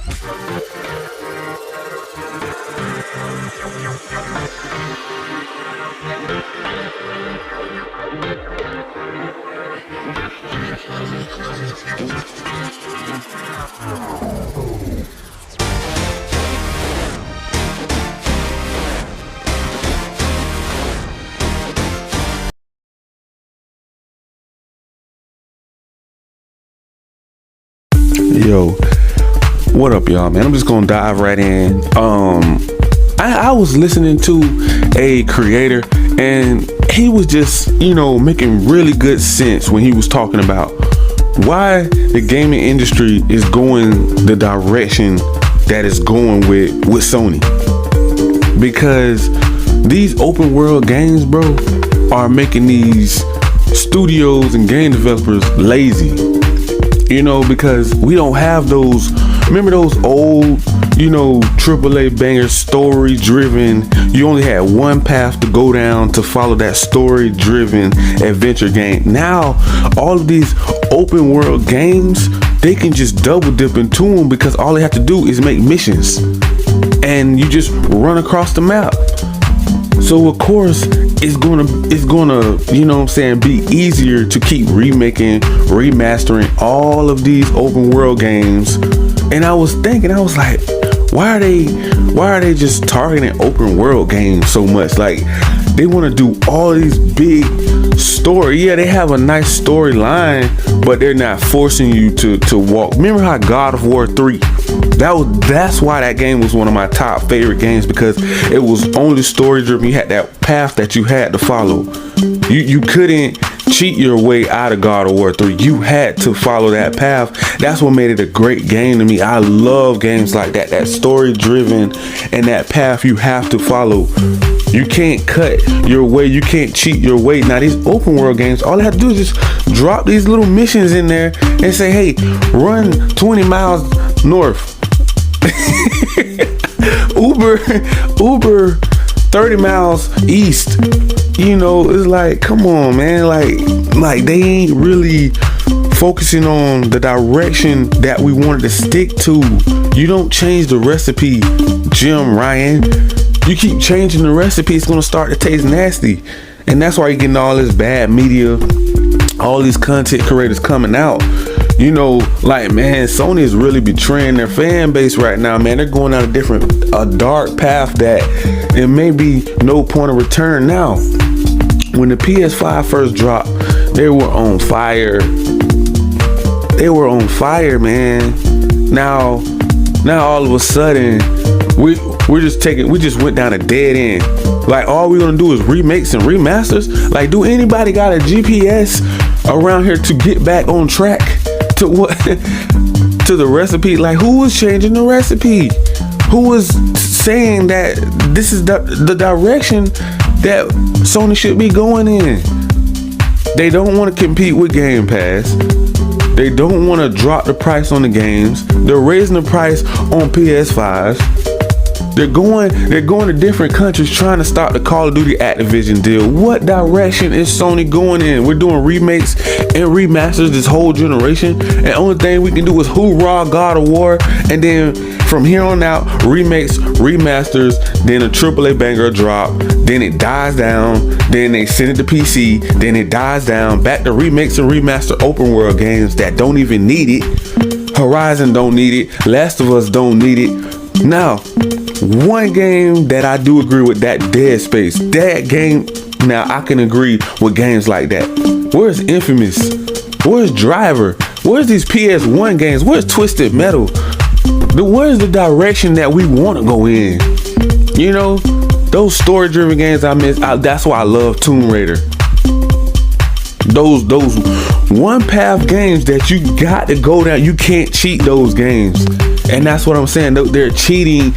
Yo, what up, y'all, man? I'm just gonna dive right in. I was listening to a creator, and he was just, making really good sense when he was talking about why the gaming industry is going the direction that it's going with Sony. Because these open world games, bro, are making these studios and game developers lazy. Because we don't have those. Remember those old, AAA bangers, story driven. You only had one path to go down to follow that story driven adventure game. Now, all of these open world games, they can just double dip into them because all they have to do is make missions. And you just run across the map. So of course it's gonna be easier to keep remaking, remastering all of these open world games. And I was like, why are they just targeting open world games so much? Like, they want to do all these big story. Yeah, they have a nice storyline, but they're not forcing you to walk. Remember how God of War 3? That's why that game was one of my top favorite games, because it was only story driven. You had that path that you had to follow. You couldn't cheat your way out of God of War 3. You had to follow that path. That's what made it a great game to me. I love games like that story driven, and that path you have to follow. You can't cut your way. You can't cheat your way. Now, these open world games, all they have to do is just drop these little missions in there and say, hey, run 20 miles north. Uber 30 miles east. It's like, come on, man. Like they ain't really focusing on the direction that we wanted to stick to. You don't change the recipe, Jim Ryan. You keep changing the recipe, it's gonna start to taste nasty. And that's why you're getting all this bad media, all these content creators coming out. Man, Sony is really betraying their fan base right now, man. They're going down a dark path that it may be no point of return now. When the PS5 first dropped, they were on fire. They were on fire, man. Now all of a sudden, we just went down a dead end. Like, all we're gonna do is remakes and remasters. Like, do anybody got a GPS around here to get back on track to what to the recipe? Like, who was changing the recipe? Who was saying that this is the direction that Sony should be going in? They don't want to compete with Game Pass. They don't want to drop the price on the games. They're raising the price on PS5s. They're going to different countries trying to stop the Call of Duty Activision deal. What direction is Sony going in? We're doing remakes and remasters this whole generation, and the only thing we can do is hoorah God of War, and then from here on out, remakes, remasters, then a AAA banger drop, then it dies down, then they send it to PC, then it dies down, back to remakes and remaster open world games that don't even need it. Horizon don't need it. Last of Us don't need it. Now, one game that I do agree with, that Dead Space. That game, now I can agree with games like that. Where's Infamous? Where's Driver? Where's these PS1 games? Where's Twisted Metal? Where's the direction that we want to go in? Those story-driven games I miss. That's why I love Tomb Raider. Those one path games that you got to go down. You can't cheat those games. And that's what I'm saying. They're cheating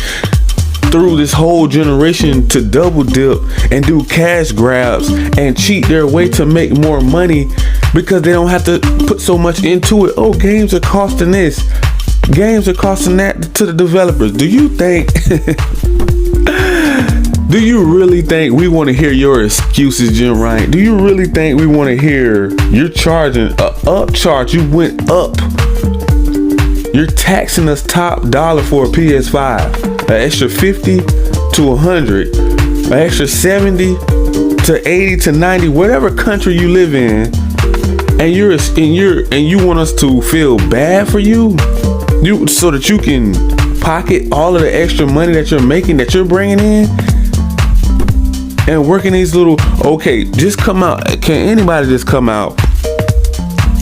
through this whole generation to double dip and do cash grabs and cheat their way to make more money, because they don't have to put so much into it. Oh, games are costing this. Games are costing that to the developers. Do you think do you really think we want to hear your excuses, Jim Ryan? Do you really think we want to hear you're charging a upcharge? You went up You're taxing us top dollar for a PS5. An extra 50 to 100, an extra 70 to 80 to 90, whatever country you live in, and you want us to feel bad for you so that you can pocket all of the extra money that you're making, that you're bringing in, and working these little, okay, just come out. Can anybody just come out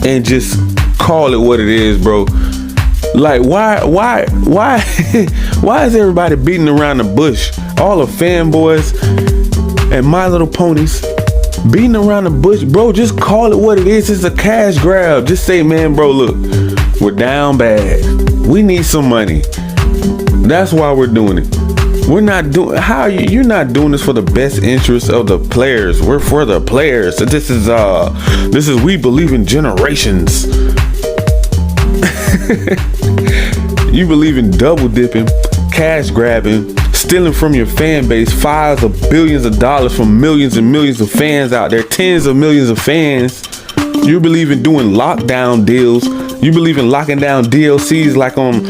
and just call it what it is, bro? Like, why is everybody beating around the bush? All the fanboys and My Little Ponies beating around the bush, bro. Just call it what it is. It's a cash grab. Just say, man, bro, look, we're down bad. We need some money. That's why we're doing it. We're not doing, you're not doing this for the best interest of the players. We're for the players. This is we believe in generations. You believe in double dipping, cash grabbing, stealing from your fan base files of billions of dollars from millions and millions of fans out there, tens of millions of fans. You believe in doing lockdown deals. You believe in locking down DLCs like on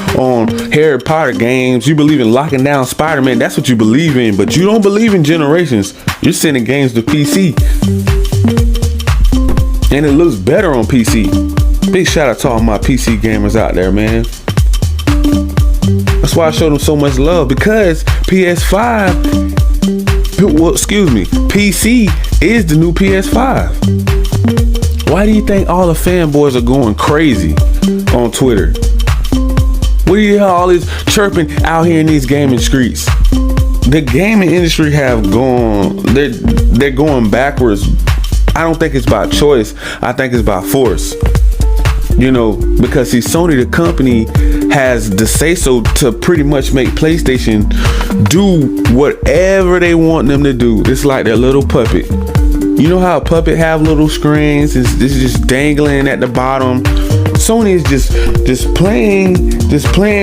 Harry Potter games. You believe in locking down Spider-Man. That's what you believe in, but you don't believe in generations. You're sending games to PC, and it looks better on PC. Big shout out to all my PC gamers out there, man. That's why I showed them so much love, because PC is the new PS5. Why do you think all the fanboys are going crazy on Twitter? What do you hear all this chirping out here in these gaming streets? The gaming industry they're going backwards. I don't think it's by choice. I think it's by force. You know, because see, Sony, the company, has the say-so to pretty much make PlayStation do whatever they want them to do. It's like their little puppet. You know how a puppet have little screens? It's just dangling at the bottom. Sony is just playing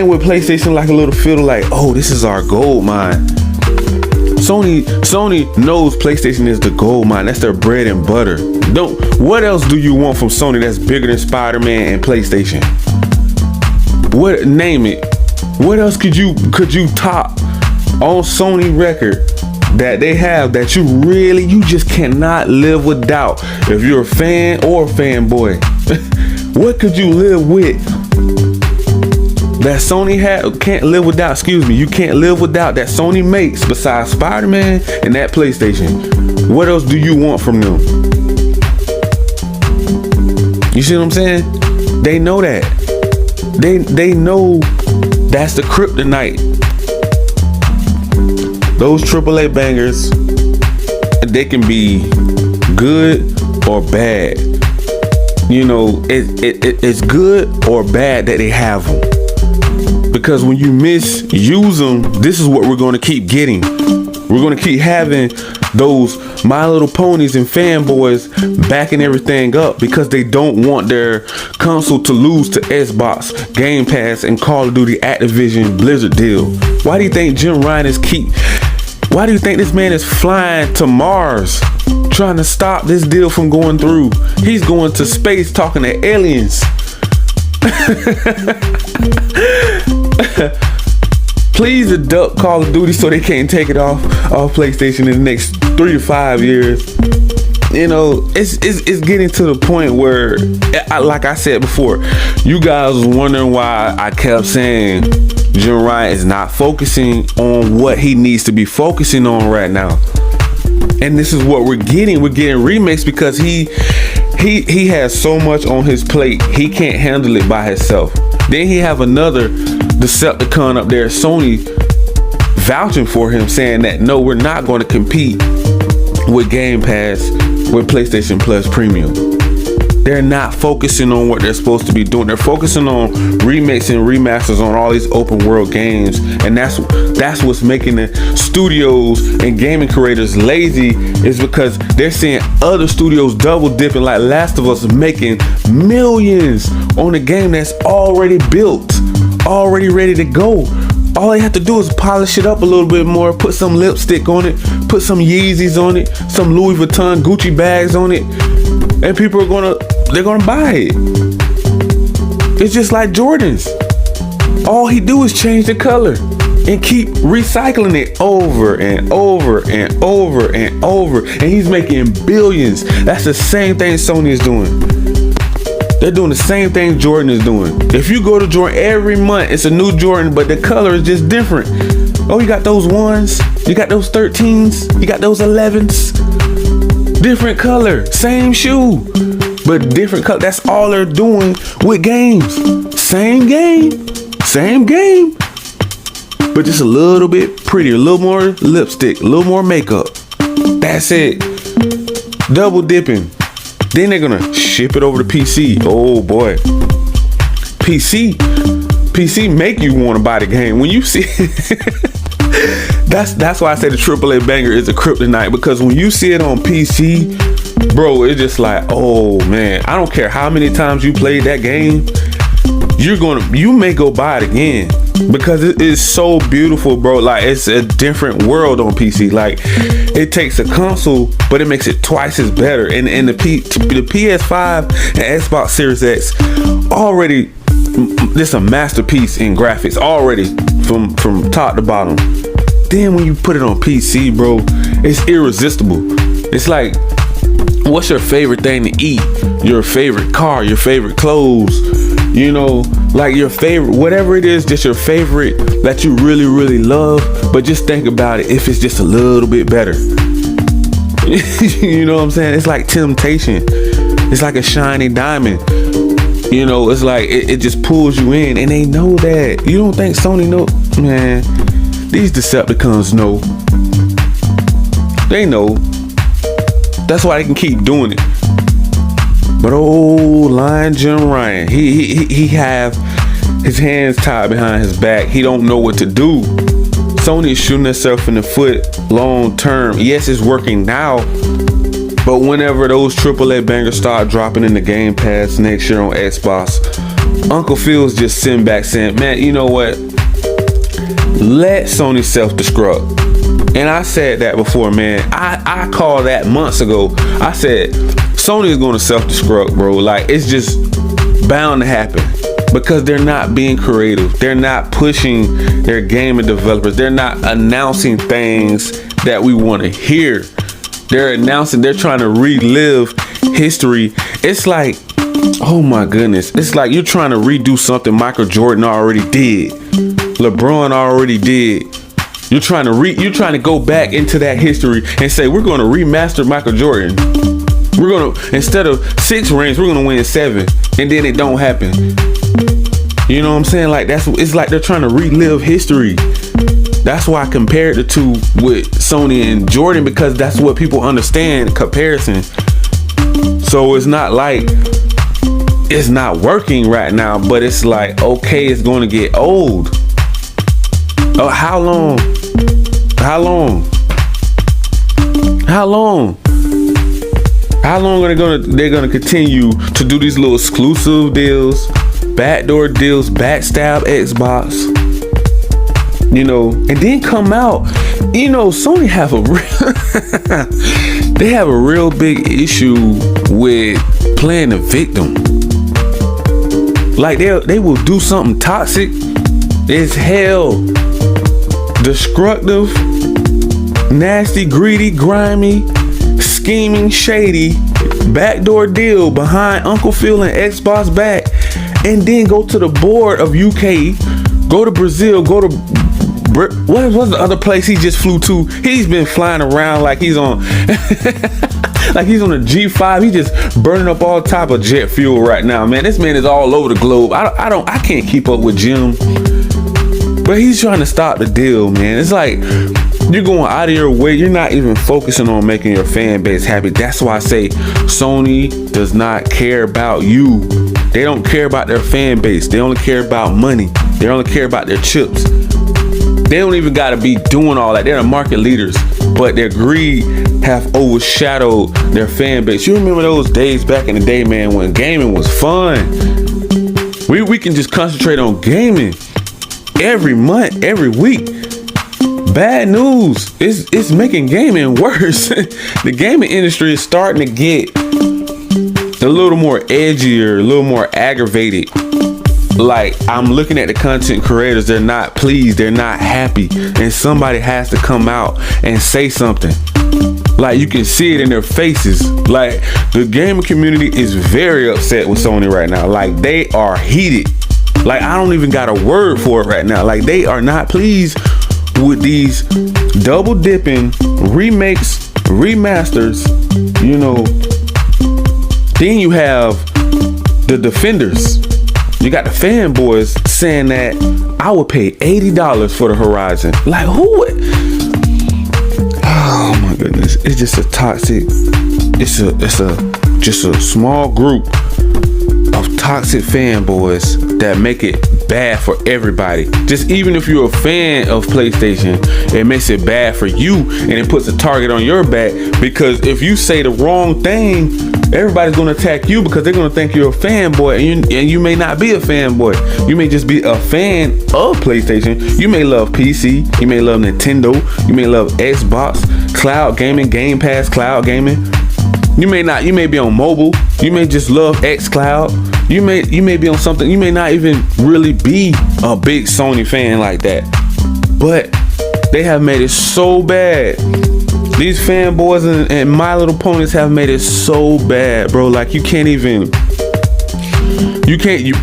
with PlayStation like a little fiddle, like, oh, this is our gold mine. Sony knows PlayStation is the gold mine. That's their bread and butter. What else do you want from Sony that's bigger than Spider-Man and PlayStation? Name it. What else could you top on Sony record that they have that you just cannot live without? If you're a fan or a fanboy, what could you live with that Sony can't live without? You can't live without that Sony makes besides Spider-Man and that PlayStation. What else do you want from them? You see what I'm saying? They know that. They know that's the kryptonite. Those AAA bangers, they can be good or bad. You know, it's good or bad that they have them. Because when you misuse them, this is what we're going to keep getting. We're going to keep having those My Little Ponies and fanboys backing everything up because they don't want their console to lose to Xbox, Game Pass, and Call of Duty Activision Blizzard deal. Why do you think Jim Ryan why do you think this man is flying to Mars trying to stop this deal from going through? He's going to space talking to aliens. Please adopt Call of Duty so they can't take it off PlayStation in the next 3 to 5 years. You know, it's getting to the point where, like I said before, you guys was wondering why I kept saying Jim Ryan is not focusing on what he needs to be focusing on right now. And this is what we're getting. We're getting remakes because he has so much on his plate. He can't handle it by himself. Then he have another Decepticon up there, Sony, vouching for him, saying that no, we're not going to compete with Game Pass with PlayStation Plus Premium. They're not focusing on what they're supposed to be doing. They're focusing on remakes and remasters on all these open world games, and that's what's making the studios and gaming creators lazy, is because they're seeing other studios double dipping, like Last of Us, making millions on a game that's already built, already ready to go. All they have to do is polish it up a little bit more, put some lipstick on it, put some Yeezys on it, some Louis Vuitton Gucci bags on it, and people are gonna buy it. It's just like Jordans. All he do is change the color and keep recycling it over and over and over and over. And he's making billions. That's the same thing Sony is doing. They're doing the same thing Jordan is doing. If you go to Jordan every month, it's a new Jordan, but the color is just different. Oh, you got those 1s, you got those 13s, you got those 11s. Different color, same shoe, but different color. That's all they're doing with games. Same game, but just a little bit prettier, a little more lipstick, a little more makeup. That's it. Double dipping. Then they're gonna ship it over to PC. Oh boy. PC make you want to buy the game. When you see that's why I say the AAA banger is a kryptonite, because when you see it on PC, bro, it's just like, oh man, I don't care how many times you played that game, you may go buy it again, because it is so beautiful, bro. Like, it's a different world on PC. Like, it takes a console, but it makes it twice as better. And the PS5 and Xbox Series X already, this a masterpiece in graphics already from top to bottom. Then when you put it on PC, bro, it's irresistible. It's like, what's your favorite thing to eat? Your favorite car, your favorite clothes, you know, like your favorite, whatever it is, just your favorite that you really, really love. But just think about it, if it's just a little bit better. You know what I'm saying? It's like temptation. It's like a shiny diamond. You know, it's like it just pulls you in, and they know that. You don't think Sony know? Man, these Decepticons know. They know. That's why they can keep doing it. But old Lion Jim Ryan, he have his hands tied behind his back. He don't know what to do. Sony is shooting itself in the foot long term. Yes, it's working now, but whenever those AAA bangers start dropping in the Game Pass next year on Xbox, Uncle Phil's just sitting back saying, man, you know what? Let Sony self-destruct. And I said that before, man. I called that months ago. I said, Sony is going to self-destruct, bro. Like, it's just bound to happen, because they're not being creative. They're not pushing their gaming developers. They're not announcing things that we want to hear. They're trying to relive history. It's like, oh my goodness. It's like you're trying to redo something Michael Jordan already did. LeBron already did. You're trying to go back into that history and say, we're going to remaster Michael Jordan. We're going to, instead of 6 rings, we're going to win 7. And then it don't happen. You know what I'm saying? Like, it's like they're trying to relive history. That's why I compared the two with Sony and Jordan, because that's what people understand, comparison. So it's not like it's not working right now, but it's like, okay, it's going to get old. Oh, how long? How long? How long? How long are they're gonna continue to do these little exclusive deals, backdoor deals, backstab Xbox, you know, and then come out, you know, Sony have they have a real big issue with playing the victim. Like, they will do something toxic as hell, destructive, nasty, greedy, grimy, scheming, shady, backdoor deal behind Uncle Phil and Xbox back, and then go to the board of UK, go to Brazil, go to what was the other place he just flew to? He's been flying around like he's on like he's on a G5. He just burning up all type of jet fuel right now, man. This man is all over the globe. I can't keep up with Jim, but he's trying to stop the deal, man. It's like you're going out of your way. You're not even focusing on making your fan base happy. That's why I say Sony does not care about you. They don't care about their fan base. They only care about money. They only care about their chips. They don't even got to be doing all that. They're the market leaders, but their greed have overshadowed their fan base. You remember those days back in the day, man, when gaming was fun. We can just concentrate on gaming every month, every week. Bad news. It's making gaming worse. The gaming industry is starting to get a little more edgier, a little more aggravated. like I'm looking at the content creators, they're not pleased, they're not happy, and somebody has to come out and say something. Like you can see it in their faces. Like the gaming community is very upset with Sony right now. Like they are heated. Like I don't even got a word for it right now. Like they are not pleased with these double dipping remakes, remasters, you know. Then you have the defenders. You got the fanboys saying that I would pay $80 for the Horizon. Like who would? Oh my goodness. It's just a toxic, it's just a small group of toxic fanboys that make it bad for everybody. Just even if you're a fan of PlayStation, it makes it bad for you, and it puts a target on your back, because if you say the wrong thing, everybody's gonna attack you because they're gonna think you're a fanboy, and you may not be a fanboy. You may just be a fan of PlayStation. You may love PC, you may love Nintendo, you may love Xbox, cloud gaming, Game Pass, cloud gaming. You may be on mobile. You may just love xCloud. You may be on something. You may not even really be a big Sony fan like that. But they have made it so bad. These fanboys and My Little Ponies have made it so bad, bro. Like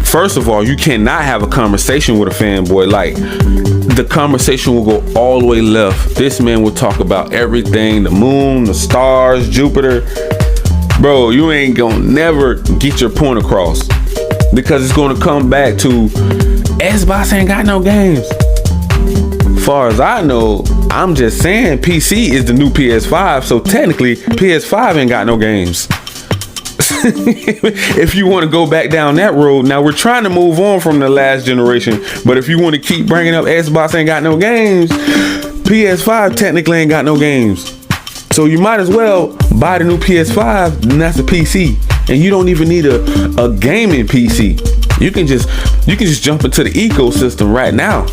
first of all, you cannot have a conversation with a fanboy. Like the conversation will go all the way left. This man will talk about everything, the moon, the stars, Jupiter. Bro, you ain't gonna never get your point across, because it's gonna come back to Xbox ain't got no games. Far as I know, I'm just saying PC is the new PS5, so technically PS5 ain't got no games. If you want to go back down that road, now we're trying to move on from the last generation, but if you want to keep bringing up Xbox ain't got no games, PS5 technically ain't got no games. So you might as well buy the new PS5, and that's a PC, and you don't even need a gaming PC. You can just jump into the ecosystem right now.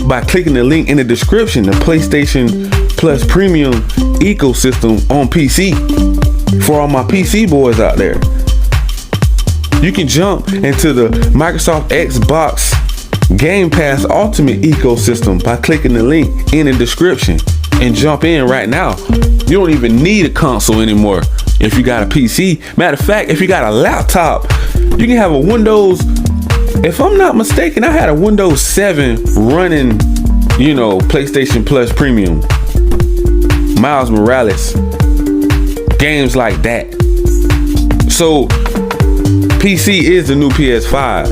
By clicking the link in the description, the PlayStation Plus Premium ecosystem on PC. For all my PC boys out there, you can jump into the Microsoft Xbox Game Pass Ultimate ecosystem by clicking the link in the description and jump in right now. You don't even need a console anymore if you got a PC. Matter of fact, if you got a laptop, you can have a Windows. If I'm not mistaken, I had a Windows 7 running, you know, PlayStation Plus Premium, Miles Morales, games like that. So PC is the new PS5.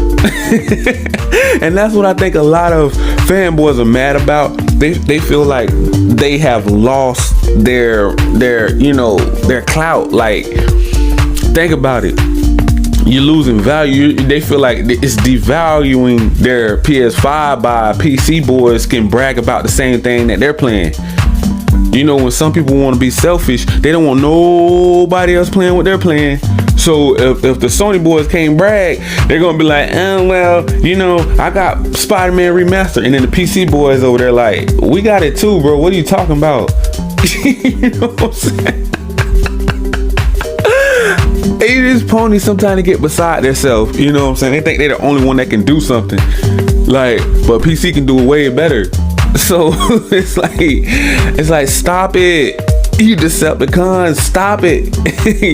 And that's what I think a lot of fanboys are mad about. They feel like they have lost their clout. Like, think about it. You're losing value. They feel like it's devaluing their PS5 by PC boys can brag about the same thing that they're playing. You know, when some people want to be selfish, they don't want nobody else playing what they're playing. So if the Sony boys can't brag, they're gonna be like, well, you know, I got Spider-Man Remastered, and then the PC boys over there like, we got it too, bro. What are you talking about? You know what I'm saying? It is ponies sometimes to get beside themselves. You know what I'm saying? They think they're the only one that can do something. Like, but PC can do it way better. So it's like stop it, you Decepticons, stop it.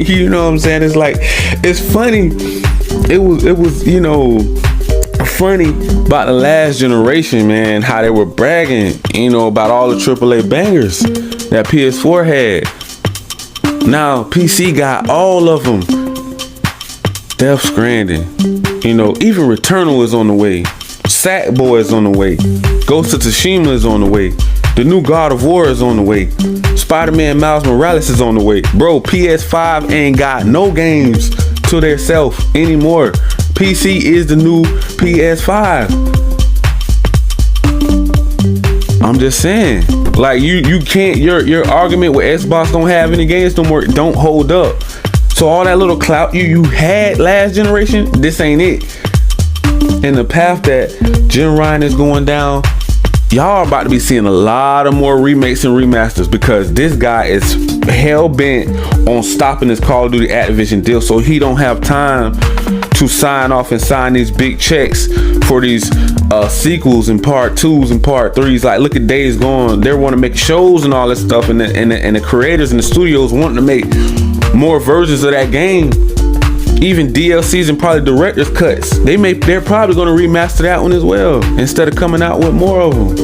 You know what I'm saying? It's like, it's funny. It was you know, funny about the last generation, man, how they were bragging, you know, about all the AAA bangers that PS4 had. Now PC got all of them. Death Stranding, you know, even Returnal is on the way. Sackboy is on the way. Ghost of Tsushima is on the way. The new God of War is on the way. Spider-Man Miles Morales is on the way. Bro, PS5 ain't got no games to their self anymore. PC is the new PS5. I'm just saying. Like, you can't, your argument with Xbox don't have any games no more, don't hold up. So all that little clout you had last generation, this ain't it. And the path that Jim Ryan is going down, y'all are about to be seeing a lot of more remakes and remasters, because this guy is hell bent on stopping this Call of Duty Activision deal, so he don't have time to sign off and sign these big checks for these sequels and part 2s and part 3s. Like, look at Days Gone. They want to make shows and all this stuff, and the creators and the studios wanting to make more versions of that game. Even DLCs and probably director's cuts. They're probably going to remaster that one as well, instead of coming out with more of them.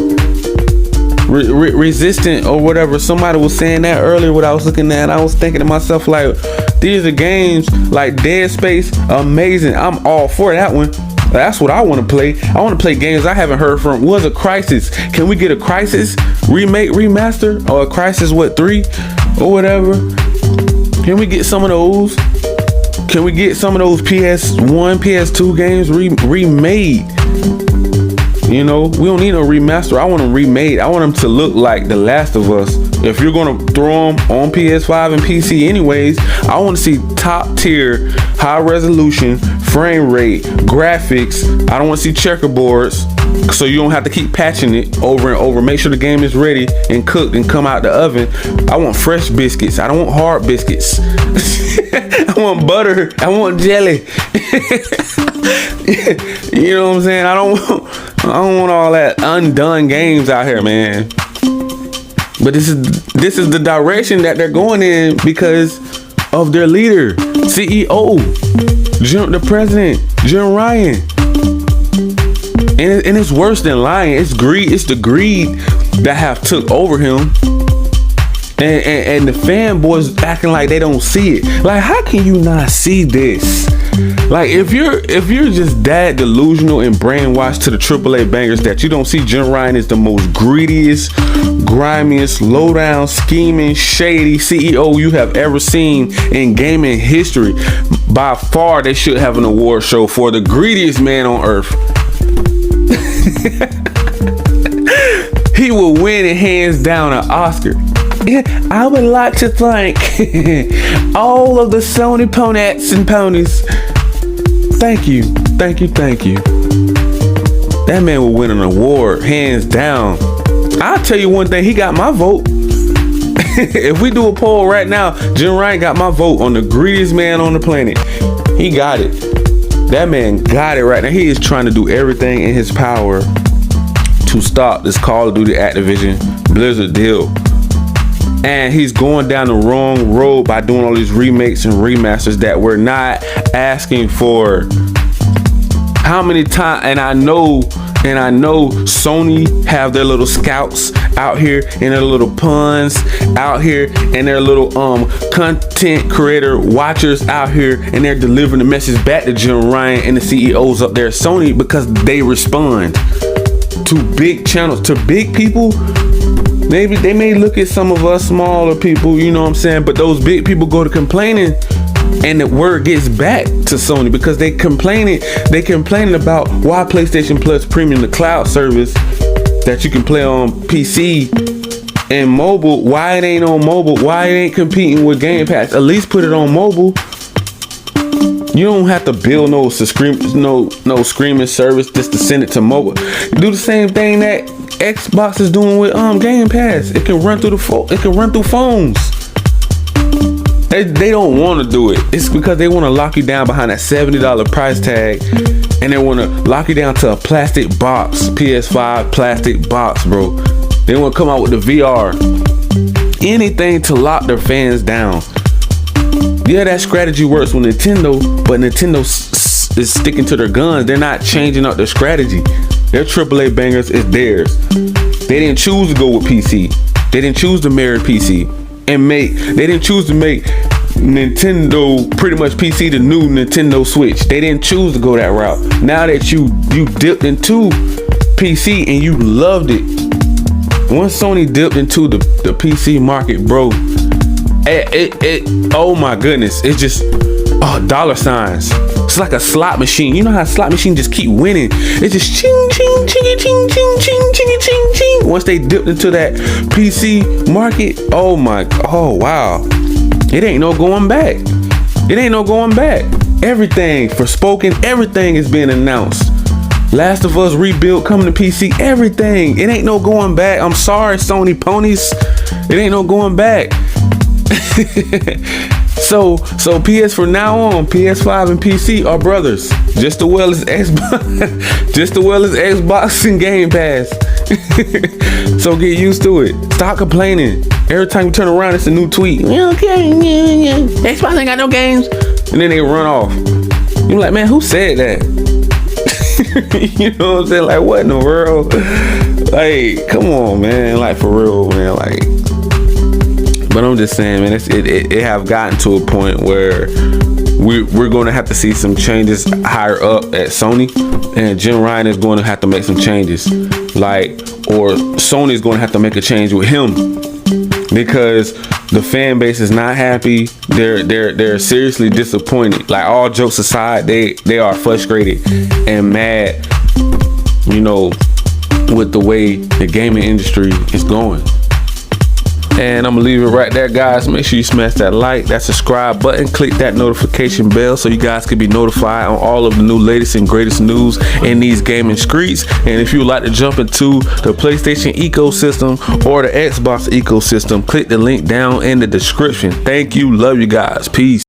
Resistant or whatever, somebody was saying that earlier. What I was looking at, I was thinking to myself, like, these are games like Dead Space, amazing. I'm all for that one. That's what I want to play. I want to play games I haven't heard from. Was a Crysis? Can we get a Crysis remake, remaster, or a Crysis 3 or whatever? Can we get some of those? Can we get some of those PS1, PS2 games remade? You know, we don't need no remaster. I want them remade. I want them to look like The Last of Us. If you're going to throw them on PS5 and PC anyways, I want to see top tier, high resolution, frame rate, graphics. I don't want to see checkerboards, so you don't have to keep patching it over and over. Make sure the game is ready and cooked and come out the oven. I want fresh biscuits. I don't want hard biscuits. I want butter. I want jelly. You know what I'm saying? I don't want all that undone games out here, man. But this is the direction that they're going in because of their leader, CEO, the president, Jim Ryan. And it's worse than lying. It's greed. It's the greed that have took over him. And the fanboys acting like they don't see it. Like, how can you not see this? Like, if you're just that delusional and brainwashed to the AAA bangers that you don't see Jim Ryan is the most greediest, grimiest, low-down, scheming, shady CEO you have ever seen in gaming history, by far they should have an award show for the greediest man on earth. He will win it hands down an Oscar. I would like to thank all of the Sony Ponettes and Ponies. Thank you. That man will win an award, hands down. I'll tell you one thing, he got my vote. If we do a poll right now, Jim Ryan got my vote on the greediest man on the planet. He got it. That man got it right now. He is trying to do everything in his power to stop this Call of Duty Activision Blizzard deal. And he's going down the wrong road by doing all these remakes and remasters that we're not asking for. How many times, and I know Sony have their little scouts out here and their little puns out here and their little content creator watchers out here, and they're delivering the message back to Jim Ryan and the CEOs up there at Sony, because they respond to big channels, to big people. Maybe they may look at some of us smaller people, you know what I'm saying? But those big people go to complaining, and the word gets back to Sony because they complaining about why PlayStation Plus Premium, the cloud service that you can play on PC and mobile, why it ain't on mobile, why it ain't competing with Game Pass. At least put it on mobile. You don't have to build no streaming service just to send it to mobile. Do the same thing that Xbox is doing with Game Pass. It can run through phones. They don't want to do it. It's because they want to lock you down behind that $70 price tag, and they want to lock you down to a plastic box, PS5 plastic box, bro. They want to come out with the VR, anything to lock their fans down. Yeah, that strategy works with Nintendo, but Nintendo is sticking to their guns. They're not changing up their strategy. Their AAA bangers is theirs. They didn't choose to go with PC. They didn't choose to marry PC and they didn't choose to make Nintendo pretty much PC the new Nintendo Switch. They didn't choose to go that route. Now that you dipped into PC and you loved it. Once Sony dipped into the PC market, bro, oh my goodness, it's just dollar signs. It's like a slot machine. You know how a slot machine just keep winning? It's just ching ching ching ching ching ching ching ching ching. Once they dipped into that PC market, oh wow, it ain't no going back. It ain't no going back. Everything Forspoken, everything is being announced. Last of Us rebuild coming to PC, everything. It ain't no going back. I'm sorry, Sony ponies. It ain't no going back. So PS from now on, PS5 and PC are brothers, just as well as Xbox, just as well as Xbox and Game Pass. So get used to it. Stop complaining. Every time you turn around, it's a new tweet. Okay, Xbox ain't got no games, and then they run off. You're like, man, who said that? You know what I'm saying? Like, what in the world? Like, come on, man. Like, for real, man. Like, but I'm just saying, man, it have gotten to a point where we're going to have to see some changes higher up at Sony, and Jim Ryan is going to have to make some changes, like, or Sony is going to have to make a change with him, because the fan base is not happy. They're seriously disappointed. Like, all jokes aside, they are frustrated and mad, you know, with the way the gaming industry is going. And I'm gonna leave it right there, guys. Make sure you smash that like, that subscribe button, click that notification bell so you guys can be notified on all of the new latest and greatest news in these gaming streets. And if you would like to jump into the PlayStation ecosystem or the Xbox ecosystem, click the link down in the description. Thank you, love you guys, peace.